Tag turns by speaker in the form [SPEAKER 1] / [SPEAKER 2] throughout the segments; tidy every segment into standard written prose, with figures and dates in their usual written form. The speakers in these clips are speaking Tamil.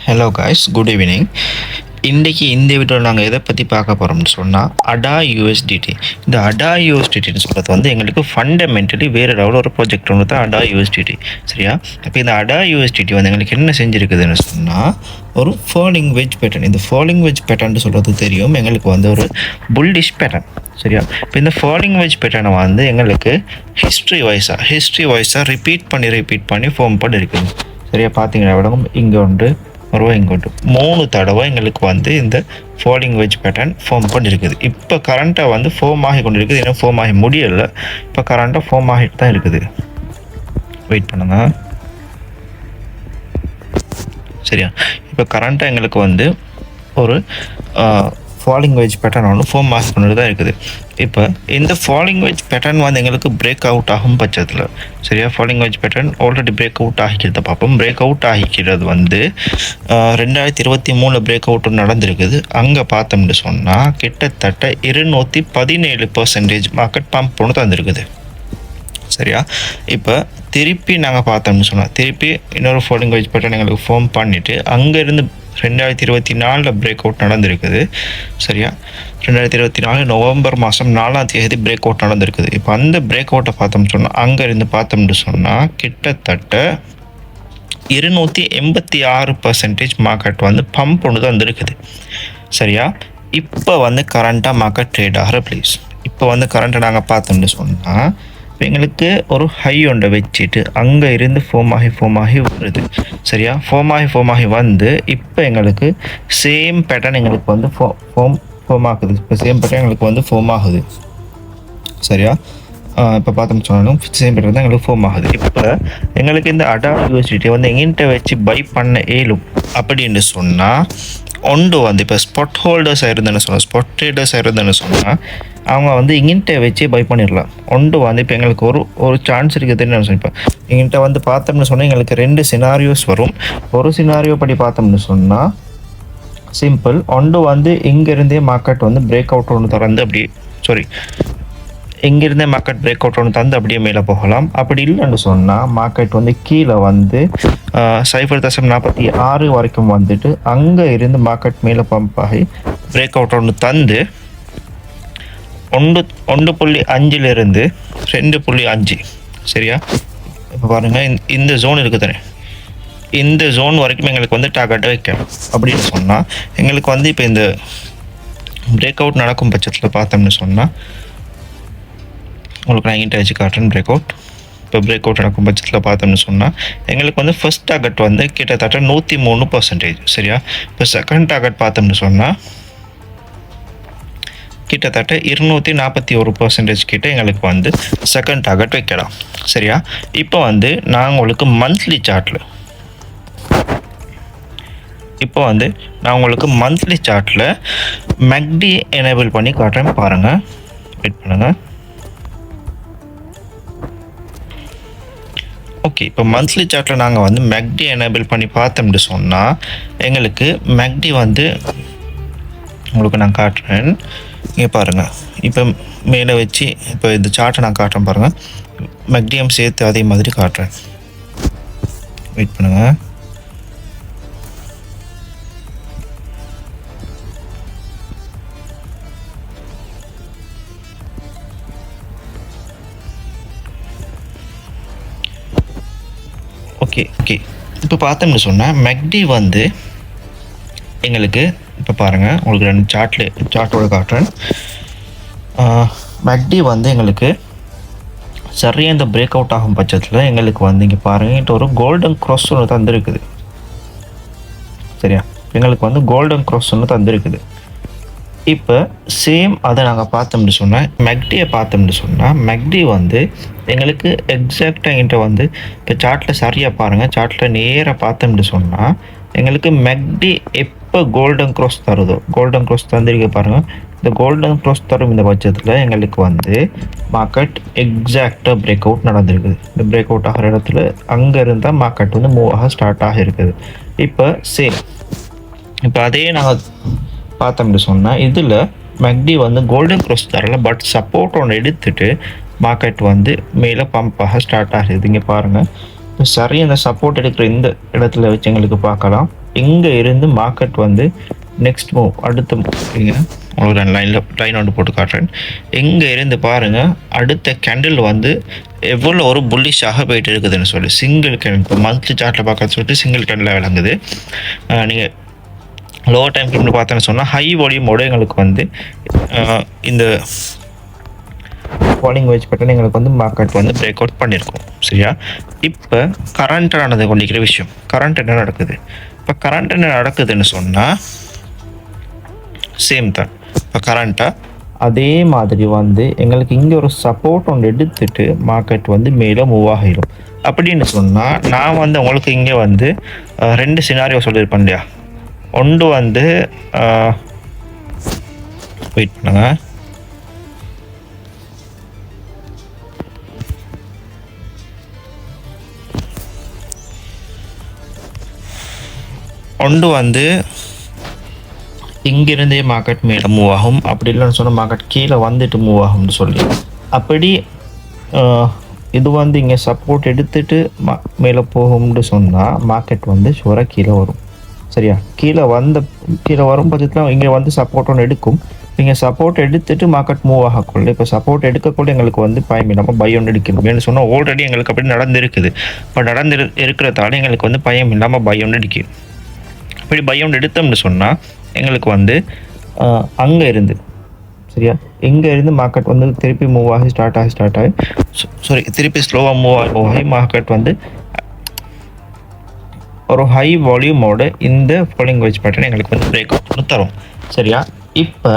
[SPEAKER 1] Hello guys, good evening. இன்றைக்கி இந்த வீடியோவில் நாங்கள் எதை பற்றி பார்க்க போகிறோம்னு சொன்னால் அடா யூஎஸ்டிடி. இந்த அடா யூஎஸ்டிடின்னு சொல்கிறது வந்து எங்களுக்கு ஃபண்டமெண்டலி வேறு லெவலில் ஒரு ப்ராஜெக்ட் ஒன்று தான் அடா யூஎஸ்டிடி. சரியா? இப்போ இந்த அடா யூஎஸ்டிடி வந்து எங்களுக்கு என்ன செஞ்சுருக்குதுன்னு சொன்னால் ஒரு ஃபாலிங் வெஜ் பேட்டர்ன். இந்த ஃபாலிங் வெஜ் பேட்டர்ன் சொல்கிறது தெரியும் எங்களுக்கு வந்து ஒரு புல்டிஷ் பேட்டர்ன். சரியா? இப்போ இந்த ஃபாலிங் வெஜ் பேட்டர்னை வந்து எங்களுக்கு ஹிஸ்ட்ரி வைஸாக ரிப்பீட் பண்ணி ஃபார்ம் பண்ணி இருக்குது. சரியா? பார்த்தீங்கன்னா விடவும் இங்கே உண்டு இங்கோட்டு 3 தடவை எங்களுக்கு வந்து இந்த ஃபாலிங் வெஜ் பேட்டர்ன் ஃபார்ம் பண்ணியிருக்குது. இப்போ கரண்ட்டாக வந்து ஃபார்ம் ஆகி கொண்டு இருக்குது. ஏன்னா ஃபார்ம் ஆகி முடியலை, இப்போ கரண்ட்டாக ஃபார்ம் ஆகிட்டு தான் இருக்குது. வெயிட் பண்ணுங்க. சரியா? இப்போ கரண்ட்டாக எங்களுக்கு வந்து ஒரு ஃபாலிங் வெஜ் பேட்டர்ன் ஒன்று ஃபார்ம் ஆகி கொண்டு தான் இருக்குது. இப்போ இந்த ஃபாலிங் வெஜ் பேட்டர்ன் வந்து எங்களுக்கு பிரேக் அவுட் ஆகும் பட்சத்தில், சரியா, falling wedge pattern already break out ஆகிக்கிறத பார்ப்போம். பிரேக் அவுட் ஆகிக்கிறது வந்து 2023 பிரேக் அவுட் நடந்திருக்குது. அங்கே பார்த்தோம்னு சொன்னால் கிட்டத்தட்ட 217% மார்க்கெட் பம்ப் ஒன்று தந்துருக்குது. சரியா? இப்போ திருப்பி நாங்கள் பார்த்தோம்னு சொன்னால் திருப்பி இன்னொரு ஃபாலிங் வெஜ் பேட்டர்ன் எங்களுக்கு ஃபார்ம் பண்ணிவிட்டு அங்கேருந்து 2024 பிரேக் அவுட் நடந்திருக்குது. சரியா? 2024 நவம்பர் மாதம் 4ஆம் தேதி பிரேக் அவுட் நடந்திருக்குது. இப்போ அந்த பிரேக் அவுட்டை பார்த்தோம்னு சொன்னால் அங்கேருந்து பார்த்தோம்னு சொன்னால் கிட்டத்தட்ட 286% மார்க்கெட் வந்து பம்ப் ஒன்று தான் இருக்குது. சரியா? இப்போ வந்து கரண்ட்டாக மார்க்கெட் ட்ரேட் ஆகிற ப்ளீஸ். இப்போ வந்து கரண்ட்டை நாங்கள் பார்த்தோம்னு சொன்னால் எங்களுக்கு ஒரு ஹை ஒன்றை வச்சுட்டு அங்கே இருந்து ஃபார்ம் ஆகி வருது. சரியா? ஃபார்ம் ஆகி வந்து இப்போ எங்களுக்கு சேம் பேட்டர்ன் எங்களுக்கு வந்து ஃபார்ம் ஆகுது. இப்போ சேம் பேட்டர்ன் எங்களுக்கு வந்து ஃபார்ம் ஆகுது. சரியா? இப்போ பார்த்தோம்னு சொன்னாலும் சேம் பேட்டர்ன் தான் எங்களுக்கு ஃபார்ம் ஆகுது. இப்போ எங்களுக்கு இந்த அடா யூனிவர்சிட்டி வந்து எங்கிட்ட வச்சு பை பண்ண ஏலும் அப்படின்னு சொன்னால் ஒன்று வந்து இப்போ ஸ்பாட் ஹோல்டர்ஸாக இருந்தேன்னு ஸ்பாட் ட்ரேடர்ஸாக இருந்தேன்னு சொன்னால் அவங்க வந்து இங்கிட்ட வச்சே பை பண்ணிடலாம். ஒன்று வந்து இப்போ எங்களுக்கு ஒரு சான்ஸ் இருக்குதுன்னு நான் இப்போ எங்கிட்ட வந்து பார்த்தோம்னு சொன்னால் எங்களுக்கு 2 சினாரியோஸ் வரும். ஒரு சினாரியோ படி பார்த்தோம்னு சொன்னால் சிம்பிள். ஒன்று வந்து இங்கேருந்தே மார்க்கெட் வந்து பிரேக் அவுட் ஒன்று திறந்து இங்கிருந்தே மார்க்கெட் பிரேக் அவுட் ஒன்று தந்து அப்படியே மேலே போகலாம். அப்படி இல்லைன்னு சொன்னால் மார்க்கெட் வந்து கீழே வந்து 0.46 வரைக்கும் வந்துட்டு அங்கே இருந்து மார்க்கெட் மேலே பம்ப் ஆகி பிரேக் அவுட் ஒன்று தந்து 1.5 2.5. சரியா? இப்போ பாருங்கள், இந்த ஜோன் இருக்குதுன்னு இந்த ஜோன் வரைக்கும் எங்களுக்கு வந்து டார்கெட்டை வைக்கணும். அப்படின்னு சொன்னால் எங்களுக்கு வந்து இப்போ இந்த பிரேக் அவுட் நடக்கும் பட்சத்தில் பார்த்தோம்னு சொன்னால் உங்களுக்கு நான் இங்கிட்ட வச்சு காட்டுறேன் பிரேக் அவுட். இப்போ பிரேக் அவுட் நடக்கும் பட்சத்தில் பார்த்தோம்னு சொன்னால் எங்களுக்கு வந்து ஃபர்ஸ்ட் டார்கெட் வந்து கிட்டத்தட்ட 103%. சரியா? இப்போ செகண்ட் டார்கெட் பார்த்தோம்னு சொன்னால் கிட்டத்தட்ட 241% கிட்ட எங்களுக்கு வந்து செகண்ட் டார்கெட் வைக்கலாம். சரியா? இப்போ வந்து நான் உங்களுக்கு மந்த்லி சார்ட்டில் மேக்டி எனேபிள் பண்ணி காட்டுறேன். பாருங்கள், வெயிட் பண்ணுங்கள். ஓகே, இப்போ மந்த்லி சார்ட்டில் நாங்கள் வந்து மேக்டி எனேபிள் பண்ணி பார்த்தோம்னு சொன்னால் எங்களுக்கு மேக்டி வந்து உங்களுக்கு நான் காட்டுறேன். இங்கே பாருங்கள், இப்போ மேலே வச்சு இப்போ இந்த சார்ட்டை நான் காட்டுறேன். பாருங்கள், மேக்டிஎம் சேர்த்து அதே மாதிரி காட்டுறேன். வெயிட் பண்ணுங்கள். ஓகே இப்போ பார்த்தோம்னு சொன்னால் மேக்டி வந்து எங்களுக்கு இப்போ பாருங்கள், உங்களுக்கு 2 சார்ட்டோட காட்டுறேன். மேக்டி வந்து எங்களுக்கு சரியாக இந்த பிரேக் அவுட் ஆகும் பட்சத்தில் எங்களுக்கு வந்து இங்கே பாருங்கள் ஒரு கோல்டன் க்ராஸ் ஒன்று தந்துருக்குது. சரியா? எங்களுக்கு வந்து கோல்டன் க்ராஸ் ஒன்று தந்துருக்குது. இப்போ சேம் அதை நாங்கள் பார்த்தோம்னு சொன்னால் மேக்டி வந்து எங்களுக்கு எக்ஸாக்டாக என்கிட்ட வந்து இப்போ சார்ட்டில் சரியாக பாருங்கள். சார்ட்டில் நேராக பார்த்தோம்னு சொன்னால் எங்களுக்கு மேக்டி எப்போ கோல்டன் க்ராஸ் தந்திருக்க பாருங்கள். இந்த கோல்டன் க்ராஸ் தரும் இந்த பட்சத்தில் எங்களுக்கு வந்து மார்க்கெட் எக்ஸாக்டாக பிரேக் அவுட் நடந்திருக்குது. இந்த பிரேக் அவுட் ஆகிற இடத்துல அங்கே இருந்தால் மார்க்கெட் வந்து மூவ் ஆக ஸ்டார்ட் ஆகிருக்குது. இப்போ சேம் இப்போ அதே நாங்கள் பார்த்தோம்னு சொன்னால் இதில் மேக்டி வந்து கோல்டன் க்ராஸ் தரல, பட் சப்போர்ட் ஒன்று எடுத்துட்டு மார்க்கெட் வந்து மேலே பம்ப் ஆக ஸ்டார்ட் ஆகுது. இங்கே பாருங்கள், இப்போ சரி அந்த சப்போர்ட் எடுக்கிற இந்த இடத்துல வச்சு எங்களுக்கு பார்க்கலாம். இங்கே இருந்து மார்க்கெட் வந்து நெக்ஸ்ட் மூவ் அடுத்த உங்களுக்கு நான் லைன் ஒன்று போட்டு காட்டுறேன். இங்கே இருந்து பாருங்கள் அடுத்த கேண்டில் வந்து எவ்வளோ ஒரு புல்லிஷாக போயிட்டு இருக்குதுன்னு சொல்லி சிங்கிள் கேண்டில் இப்போ மந்த்லி சார்ட்டில் பார்க்க சொல்லிட்டு சிங்கிள் கேண்டில் விளங்குது. நீங்கள் லோவர் டைம் ஃப்ரேமில் பார்த்தேன்னு சொன்னால் ஹை வால்யூமோட எங்களுக்கு வந்து இந்த ஃபாலிங் வெஜ் பேட்டர்ன் எங்களுக்கு வந்து மார்க்கெட் வந்து பிரேக் அவுட் பண்ணியிருக்கோம். சரியா? இப்போ கரண்ட் நடந்து கொண்டிருக்கிற விஷயம், கரண்ட் என்ன நடக்குது? இப்போ கரண்ட் என்ன நடக்குதுன்னு சொன்னால் சேம் தான். இப்போ கரண்ட்டாக அதே மாதிரி வந்து எங்களுக்கு இங்கே ஒரு சப்போர்ட் ஒன்று எடுத்துட்டு மார்க்கெட் வந்து மேலே மூவ் ஆகிடும். அப்படின்னு சொன்னால் நான் வந்து உங்களுக்கு இங்கே வந்து 2 சினாரியோ சொல்லியிருப்பேன் இல்லையா? ஒன்று வந்து வெயிட் பண்ணுங்க, ஒன்று வந்து இங்கிருந்தே மார்க்கெட் மேலே மூவ் ஆகும், அப்படி இல்லைன்னு சொன்னால் மார்க்கெட் கீழே வந்துட்டு மூவ் ஆகும்னு சொல்லி. அப்படி இது வந்து இங்கே சப்போர்ட் எடுத்துட்டு மேலே போகும்னு சொன்னால் மார்க்கெட் வந்து ஷுவராக கீழே வரும். சரியா? கீழே வரும் பட்சத்தில் இங்கே வந்து சப்போர்ட் ஒன்று எடுக்கும். நீங்கள் சப்போர்ட் எடுத்துட்டு மார்க்கெட் மூவ் ஆகக்குள்ள, இப்போ சப்போர்ட் எடுக்கக்குள்ள எங்களுக்கு வந்து பயம் இல்லாமல் பை ஒன்று எடுக்கணும். ஏன்னு சொன்னால் ஆல்ரெடி எங்களுக்கு அப்படி நடந்துருக்குது. இப்போ இருக்கிறதால எங்களுக்கு வந்து பயம் இல்லாமல் பை ஒன்று எடுக்கணும். அப்படி பை ஒன்று எடுத்தோம்னு சொன்னால் எங்களுக்கு வந்து அங்கே இருந்து, சரியா, இங்கே இருந்து மார்க்கெட் வந்து திருப்பி மூவ் ஆகி ஸ்டார்ட் ஆகி திருப்பி ஸ்லோவாக மூவ் ஆகி மார்க்கெட் வந்து ஒரு ஹை வால்யூமோட இந்த ஃபாலிங் வெஜ் பேட்டர்ன் எங்களுக்கு வந்து பிரேக் அவுட் தரும். சரியா? இப்போ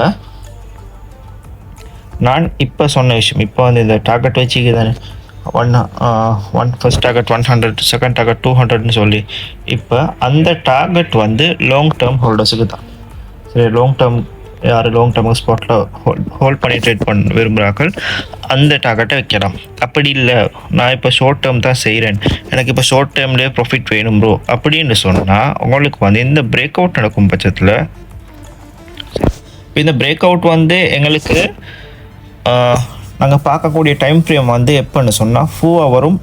[SPEAKER 1] நான் இப்போ சொன்ன விஷயம், இப்போ வந்து இந்த டார்கெட் வச்சுக்கு தானே ஃபர்ஸ்ட் டார்கெட் 100, செகண்ட் டார்கெட் 200ன்னு சொல்லி, இப்போ அந்த டார்கெட் வந்து லாங் டேர்ம் ஹோல்டர்ஸுக்கு தான். சரி, லாங் டேர்ம் ஸ்பாட்டில் ஹோல்ட் பண்ணி ட்ரேட் பண்ண விரும்புகிறார்கள் அந்த டார்கெட்டை வைக்கலாம். அப்படி இல்லை, நான் இப்போ ஷார்ட் டேர்ம் தான் செய்கிறேன், எனக்கு இப்போ ஷார்ட் டேர்ம்லேயே ப்ராஃபிட் வேணும் ப்ரோ அப்படின்னு சொன்னால் உங்களுக்கு வந்து இந்த பிரேக் அவுட் நடக்கும் பட்சத்தில், இந்த பிரேக் அவுட் வந்து எங்களுக்கு நாங்கள் பார்க்கக்கூடிய டைம் ஃப்ரேம் வந்து எப்போன்னு சொன்னால் 4 ஹவரும்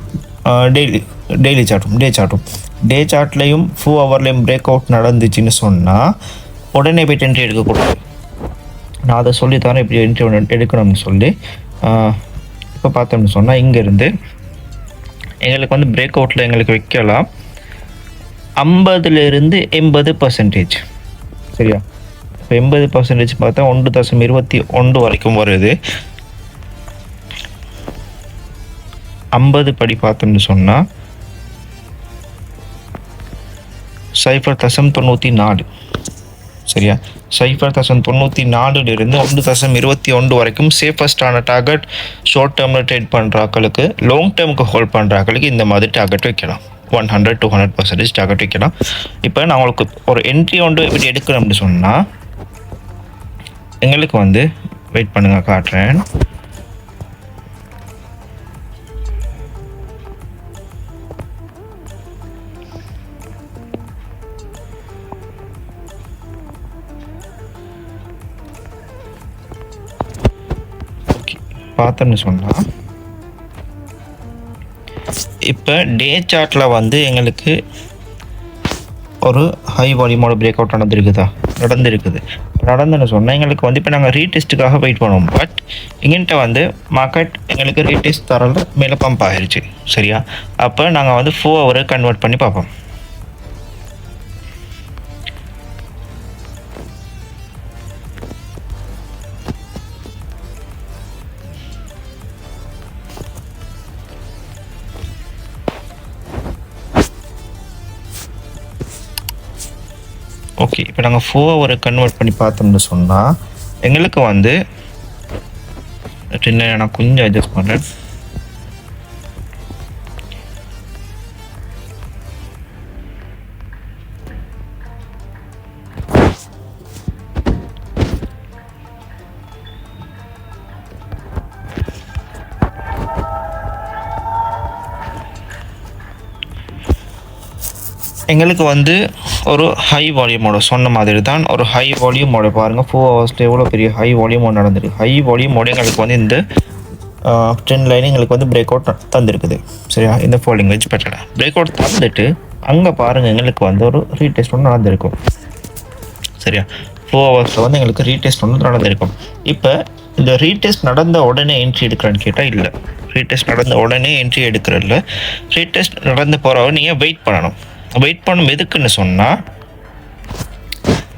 [SPEAKER 1] டே சார்ட்லேயும் 4 ஹவர்லேயும் பிரேக் அவுட் நடந்துச்சுன்னு சொன்னால் உடனே போய் என்ட்ரி எடுக்கக்கூடாது. நான் அதை சொல்லி தரேன் இப்படி என்ட்ரி எடுக்கணும்னு சொல்லி. இப்போ பார்த்தோம்னு சொன்னால் இங்கேருந்து எங்களுக்கு வந்து பிரேக் அவுட்டில் எங்களுக்கு வைக்கலாம் 50லேருந்து 80%. சரியா? இப்போ 80% பார்த்தா 1.21 வரைக்கும் வருது. 50 படி பார்த்தோம்னு சொன்னால் 0.94. சரியா? 0.94லிருந்து 1.21 வரைக்கும் சேஃபஸ்டான டார்கெட் ஷார்ட் டேர்மில் ட்ரேட் பண்ணுற ஆக்களுக்கு, லாங் டேர்முக்கு ஹோல்ட் பண்ணுற ஆக்களுக்கு இந்த மாதிரி டார்கெட் வைக்கலாம். 100-200% டார்கெட் வைக்கலாம். இப்போ நான் உங்களுக்கு ஒரு என்ட்ரி ஒன்று இப்படி எடுக்கணும்னு சொன்னால் எங்களுக்கு வந்து வெயிட் பண்ணுங்க, காட்டுறேன். பார்த்தோம்னு சொன்னால் இப்போ டே சார்ட்டில் வந்து எங்களுக்கு ஒரு ஹை வால்யூமோட பிரேக் அவுட் நடந்துன்னு சொன்னால் எங்களுக்கு வந்து இப்போ நாங்கள் ரீடெஸ்ட்டுக்காக வெயிட் பண்ணுவோம். பட் எங்கிட்ட வந்து மார்க்கெட் எங்களுக்கு ரீடெஸ்ட் தரல, மேலே பம்ப் ஆகிருச்சு. சரியா? அப்போ நாங்கள் வந்து 4 ஹவரை கன்வெர்ட் பண்ணி பார்ப்போம். ஓகே, இப்போ நாங்கள் 4 ஹவரை கன்வெர்ட் பண்ணி பார்த்தோம்னு சொன்னால் எங்களுக்கு வந்து நான் கொஞ்சம் அட்ஜஸ்ட் பண்ணுறேன். எங்களுக்கு வந்து ஒரு ஹை வால்யூமோட சொன்ன மாதிரி தான், ஒரு ஹை வால்யூமோட பாருங்கள் 4 ஹவர்ஸில் எவ்வளோ பெரிய ஹை வால்யூமோட நடந்திருக்கு. ஹை வால்யூமோட எங்களுக்கு வந்து இந்த ட்ரெண்ட் லைன் எங்களுக்கு வந்து பிரேக் அவுட் தந்திருக்குது. சரியா? இந்த falling wedge pattern break out தந்துட்டு அங்கே பாருங்கள் எங்களுக்கு வந்து ஒரு ரீடெஸ்ட் ஒன்று நடந்திருக்கும். சரியா, 4 ஹவர்ஸில் வந்து எங்களுக்கு ரீடெஸ்ட் ஒன்று நடந்திருக்கும். இப்போ இந்த ரீடெஸ்ட் நடந்த உடனே என்ட்ரி எடுக்கிறான்னு கேட்டால் இல்லை. ரீடெஸ்ட் நடந்த உடனே என்ட்ரி எடுக்கிறதில்ல. ரீடெஸ்ட் நடந்து போகிறவ நீங்கள் வெயிட் பண்ணணும். வெயிட் பண்ணும் எதுக்குன்னு சொன்னால்,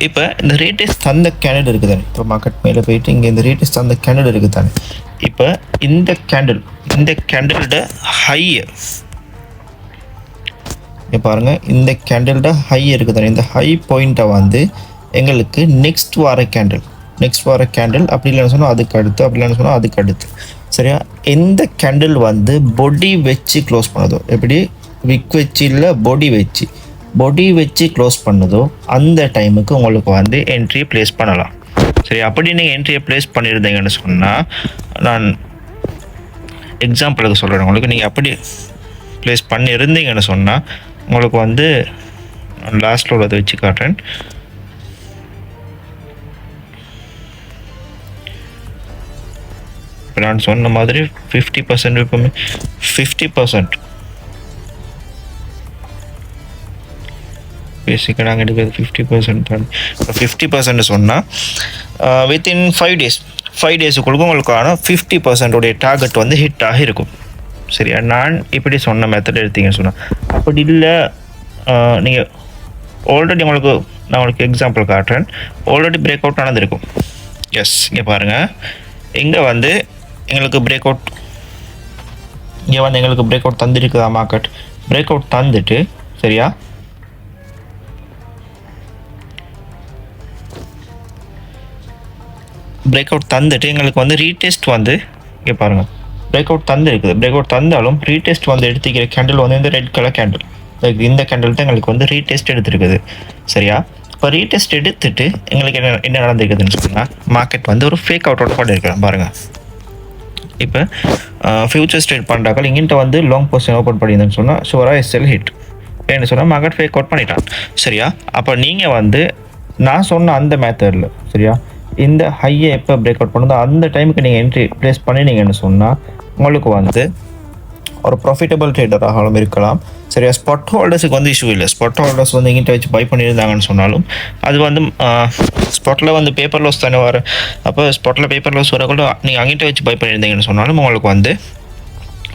[SPEAKER 1] இப்போ இந்த ரீடெஸ்ட் தந்த கேண்டில் இருக்குது தானே, இப்போ மார்க்கெட் மேலே போயிட்டு இங்கே இந்த ரீடெஸ்ட் தந்த கேண்டில் இருக்குது தானே, இப்போ இந்த கேண்டிலோட ஹையை இங்கே பாருங்கள், இந்த கேண்டிலோட ஹை இருக்குது தானே, இந்த ஹை பாயிண்ட்டை வந்து எங்களுக்கு நெக்ஸ்ட் வார கேண்டில் அப்படி இல்லைன்னு சொன்னால் அதுக்கு அடுத்து, அப்படி இல்லைன்னு சொன்னால் அதுக்கு அடுத்து. சரியா, எந்த கேண்டில் வந்து பொடி வச்சு க்ளோஸ் பண்ணுதோ, எப்படி விக் வச்சு இல்லை பொடி வச்சு க்ளோஸ் பண்ணுதோ அந்த டைமுக்கு உங்களுக்கு வந்து என்ட்ரியை ப்ளேஸ் பண்ணலாம். சரி, அப்படி நீங்கள் என்ட்ரியை ப்ளேஸ் பண்ணியிருந்தீங்கன்னு சொன்னால், நான் எக்ஸாம்பிளுக்கு சொல்கிறேன் உங்களுக்கு. நீங்கள் அப்படி ப்ளேஸ் பண்ணியிருந்தீங்கன்னு சொன்னால் உங்களுக்கு வந்து நான் லாஸ்ட்டில் உள்ளதை வச்சு காட்டுறேன். இப்போ நான் சொன்ன மாதிரி 50% எப்பவுமே 50% பேசிக்காக நாங்கள் எடுக்கிறது 50% தான். இப்போ 50% சொன்னால் வித்தின் 5 டேஸுக்குள்ள உங்களுக்கான 50% டார்கெட் வந்து ஹிட் ஆகி இருக்கும். சரியா, நான் இப்படி சொன்ன மெத்தட் எடுத்தீங்கன்னு சொன்னால், அப்படி இல்லை நீங்கள் ஆல்ரெடி நான் உங்களுக்கு எக்ஸாம்பிள் காட்டுறேன். ஆல்ரெடி பிரேக் அவுட் நடந்திருக்கும். எஸ், இங்கே பாருங்கள், இங்கே வந்து எங்களுக்கு பிரேக் அவுட் தந்துருக்குதா மார்க்கெட். பிரேக் அவுட் தந்துட்டு, சரியா, பிரேக் அவுட் தந்துட்டு எங்களுக்கு வந்து ரீடெஸ்ட் வந்து இங்கே பாருங்கள், பிரேக் அவுட் தந்துருக்குது. பிரேக் அவுட் தந்தாலும் ரீடெஸ்ட் வந்து எடுத்துக்கிற கேண்டில் வந்து இந்த ரெட் கலர் கேண்டில், இந்த கேண்டில் தான் எங்களுக்கு வந்து ரீடெஸ்ட் எடுத்துருக்குது. சரியா, இப்போ ரீடெஸ்ட் எடுத்துட்டு எங்களுக்கு என்ன நடந்திருக்குதுன்னு சொன்னால், மார்க்கெட் வந்து ஒரு ஃபேக் அவுட்டோட பண்ணியிருக்கிறேன் பாருங்கள். இப்போ ஃபியூச்சர்ஸ் ட்ரேட் பண்ணுறாக்கள் இங்கிட்ட வந்து லாங் பொசிஷன் ஓப்பன் பண்ணியிருந்தேன்னு சொன்னால் ஷுவராக எஸ்எல் ஹிட் ஏன்னு சொன்னால் மார்க்கெட் ஃபேக் அவுட் பண்ணிட்டான். சரியா, அப்போ நீங்கள் வந்து நான் சொன்ன அந்த மெத்தடில், சரியா, இந்த ஹையை எப்போ பிரேக் அவுட் பண்ணுதோ அந்த டைமுக்கு நீங்கள் என்ட்ரி ப்ளேஸ் பண்ணினீங்கன்னு சொன்னால் உங்களுக்கு வந்து ஒரு ப்ராஃபிட்டபிள் ட்ரேடராகவும் இருக்கலாம். சரியா, ஸ்பாட் ஹோல்டர்ஸுக்கு வந்து இஷ்யூ இல்லை. ஸ்பாட் ஹோல்டர்ஸ் வந்து எங்கிட்ட வச்சு பை பண்ணியிருந்தாங்கன்னு சொன்னாலும் அது வந்து ஸ்பாட்டில் வந்து பேப்பர் லாஸ் தானே வர. அப்போ ஸ்பாட்டில் பேப்பர் லாஸ் வரக்குள்ள நீங்கள் அங்கிட்ட வச்சு பை பண்ணியிருந்தீங்கன்னு சொன்னாலும் உங்களுக்கு வந்து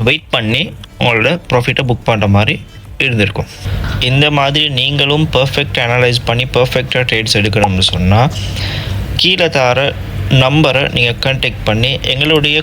[SPEAKER 1] வெயிட் பண்ணி உங்களோட ப்ராஃபிட்டை புக் பண்ணுற மாதிரி இருந்திருக்கும். இந்த மாதிரி நீங்களும் பர்ஃபெக்ட் அனலைஸ் பண்ணி பர்ஃபெக்டாக ட்ரேட்ஸ் எடுக்கணும்னு சொன்னால் கீழே தர நம்பரை நீங்கள் கான்டாக்ட் பண்ணி எங்களுடைய